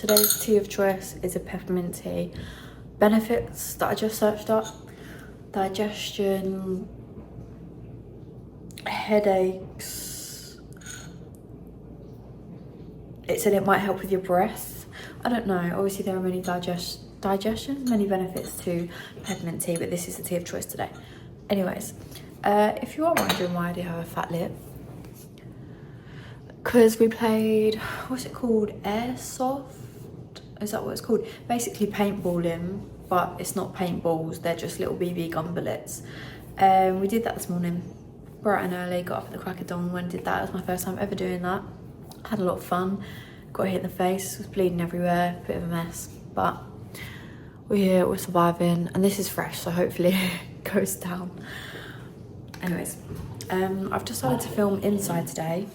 Today's tea of choice is a peppermint tea. Benefits that I just searched up: digestion, headaches. It said it might help with your breath. I don't know, obviously there are many many benefits to peppermint tea, but this is the tea of choice today. Anyways, if you are wondering why I do have a fat lip, because we played, what's it called, airsoft? Is that what it's called? Basically paintballing, but it's not paintballs, they're just little BB gun bullets. We did that this morning, bright and early, got up at the crack of dawn, went and did that. It was my first time ever doing that. Had a lot of fun, got hit in the face, was bleeding everywhere, bit of a mess, but we're here, we're surviving, and this is fresh, so hopefully it goes down. Anyways, I've decided to film inside today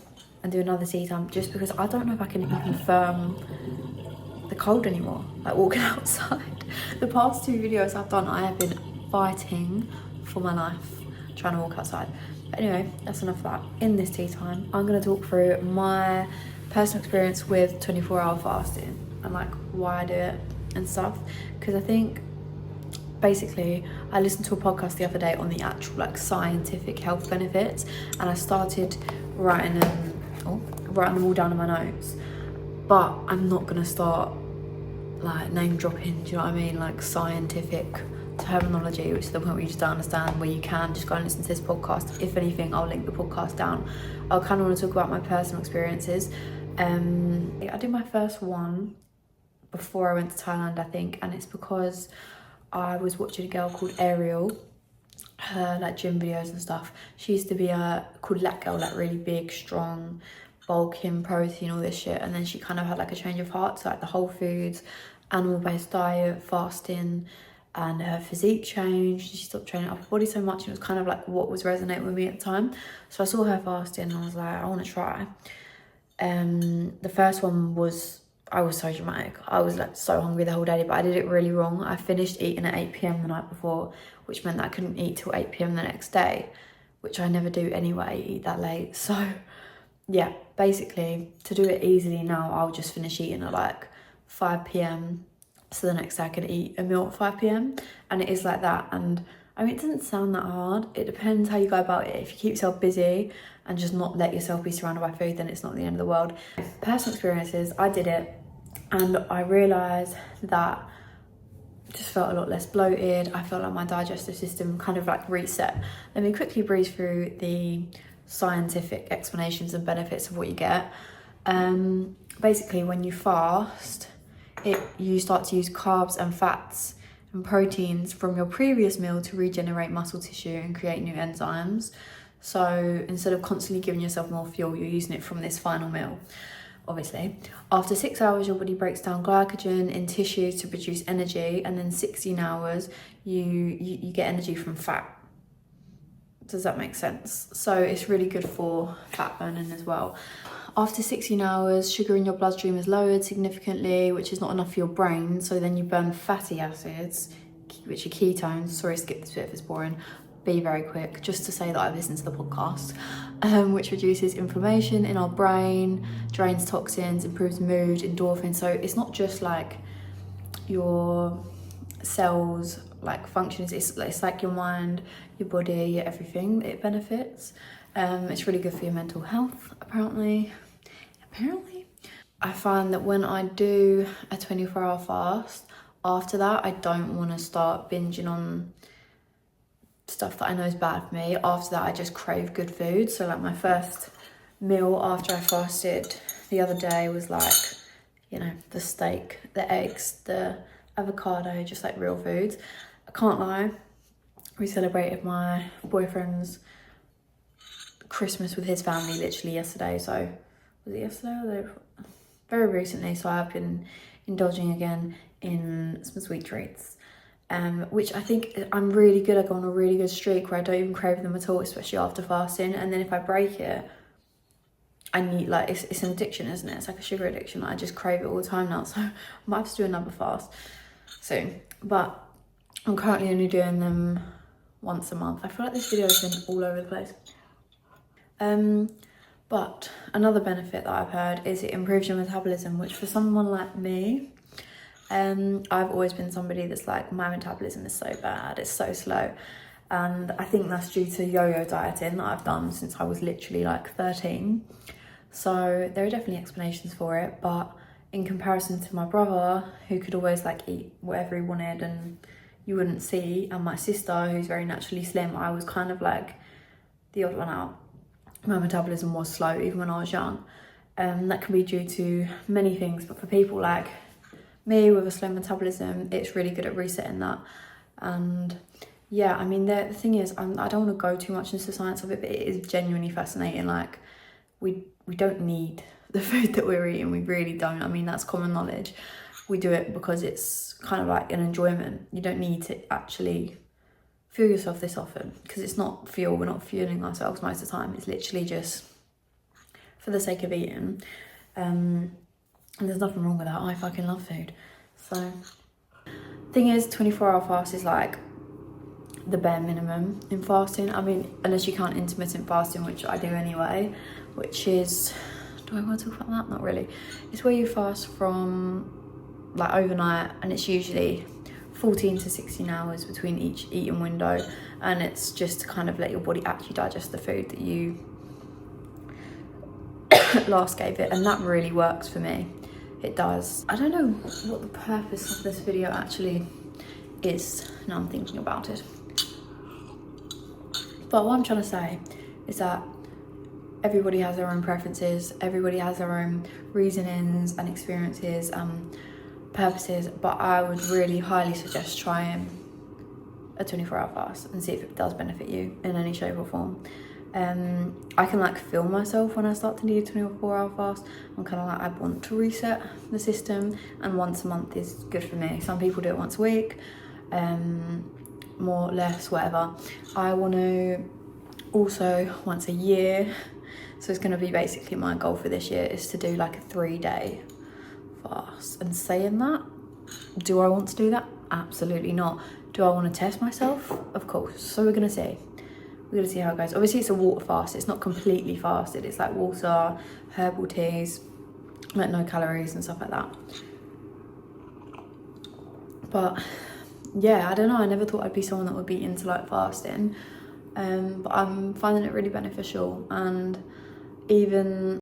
and do another tea time just because I don't know if I can even firm the cold anymore, like walking outside. The past 2 videos I've done, I have been fighting for my life trying to walk outside. But anyway, that's enough of that. In this tea time, I'm going to talk through my personal experience with 24-hour fasting and like why I do it and stuff, because I think basically I listened to a podcast the other day on the actual like scientific health benefits, and I started writing them all down in my notes, but I'm not gonna start like name dropping, do you know what I mean, like scientific terminology, which is the point where you just don't understand, where you can just go and listen to this podcast. If anything, I'll link the podcast down. I kind of want to talk about my personal experiences. I did my first one before I went to Thailand, I think, and it's because I was watching a girl called Ariel, her like gym videos and stuff. She used to be called Lat Girl, like really big, strong, bulking, protein, all this shit, and then she kind of had like a change of heart, so like the whole foods, animal-based diet, fasting, and her physique changed. She stopped training up her body so much, and it was kind of like what was resonating with me at the time. So I saw her fasting and I was like, I want to try. The first one was, I was so dramatic. I was like so hungry the whole day, but I did it really wrong. I finished eating at 8 p.m. the night before, which meant that I couldn't eat till 8 p.m. the next day, which I never do anyway, eat that late. So yeah, basically to do it easily now, I'll just finish eating at like 5 p.m. so the next day I can eat a meal at 5 p.m. and it is like that. And I mean, it doesn't sound that hard. It depends how you go about it. If you keep yourself busy and just not let yourself be surrounded by food, then it's not the end of the world. Personal experiences, I did it and I realised that I just felt a lot less bloated. I felt like my digestive system kind of like reset. Let me quickly breeze through the scientific explanations and benefits of what you get. Basically, when you fast, you start to use carbs and fats and proteins from your previous meal to regenerate muscle tissue and create new enzymes. So instead of constantly giving yourself more fuel, you're using it from this final meal. Obviously, after 6 hours, your body breaks down glycogen in tissues to produce energy, and then 16 hours, you get energy from fat. Does that make sense? So it's really good for fat burning as well. After 16 hours, sugar in your bloodstream is lowered significantly, which is not enough for your brain. So then you burn fatty acids, which are ketones. Sorry, skip this bit if it's boring. Be very quick, just to say that I've listened to the podcast, which reduces inflammation in our brain, drains toxins, improves mood, endorphins. So it's not just like your cells like functions, it's like your mind, your body, your everything, it benefits. It's really good for your mental health, apparently. I find that when I do a 24-hour fast, after that I don't want to start binging on stuff that I know is bad for me. After that I just crave good food. So like my first meal after I fasted the other day was like, you know, the steak, the eggs, the avocado, just like real foods. I can't lie, we celebrated my boyfriend's Christmas with his family literally yesterday. So was it yesterday or the day before? Very recently. So I've been indulging again in some sweet treats, which I think I'm really good. I go on a really good streak where I don't even crave them at all, especially after fasting. And then if I break it, I need, like, it's an addiction, isn't it? It's like a sugar addiction. I just crave it all the time now. So I might have to do another fast soon. But I'm currently only doing them once a month. I feel like this video has been all over the place. But another benefit that I've heard is it improves your metabolism, which for someone like me, I've always been somebody that's like, my metabolism is so bad, it's so slow. And I think that's due to yo-yo dieting that I've done since I was literally like 13. So there are definitely explanations for it, but in comparison to my brother, who could always like eat whatever he wanted and you wouldn't see, and my sister, who's very naturally slim, I was kind of like the odd one out. My metabolism was slow even when I was young. That can be due to many things, but for people like me with a slow metabolism, it's really good at resetting that. And yeah, I mean, the thing is, I don't want to go too much into the science of it, but it is genuinely fascinating. Like, we don't need the food that we're eating, we really don't. I mean, that's common knowledge. We do it because it's kind of like an enjoyment. You don't need to actually fuel yourself this often, because it's not fuel. We're not fueling ourselves most of the time. It's literally just for the sake of eating. And there's nothing wrong with that. I fucking love food. So thing is, 24-hour fast is like the bare minimum in fasting. I mean, unless you count intermittent fasting, which I do anyway, which is, do I want to talk about that? Not really. It's where you fast from like overnight, and it's usually 14 to 16 hours between each eating window, and it's just to kind of let your body actually digest the food that you last gave it, and that really works for me. It does. I don't know what the purpose of this video actually is, now I'm thinking about it, but what I'm trying to say is that everybody has their own preferences, everybody has their own reasonings and experiences, purposes, but I would really highly suggest trying a 24-hour fast and see if it does benefit you in any shape or form. I can like feel myself when I start to need a 24-hour fast. I'm kind of like, I want to reset the system, and once a month is good for me. Some people do it once a week, more, less, whatever. I want to also once a year, so it's going to be basically my goal for this year is to do like a 3-day fast. And saying that, do I want to do that? Absolutely not. Do I want to test myself? Of course. So we're going to see. We're going to see how it goes. Obviously it's a water fast, it's not completely fasted, it's like water, herbal teas, like no calories and stuff like that. But yeah, I don't know, I never thought I'd be someone that would be into like fasting, but I'm finding it really beneficial. And even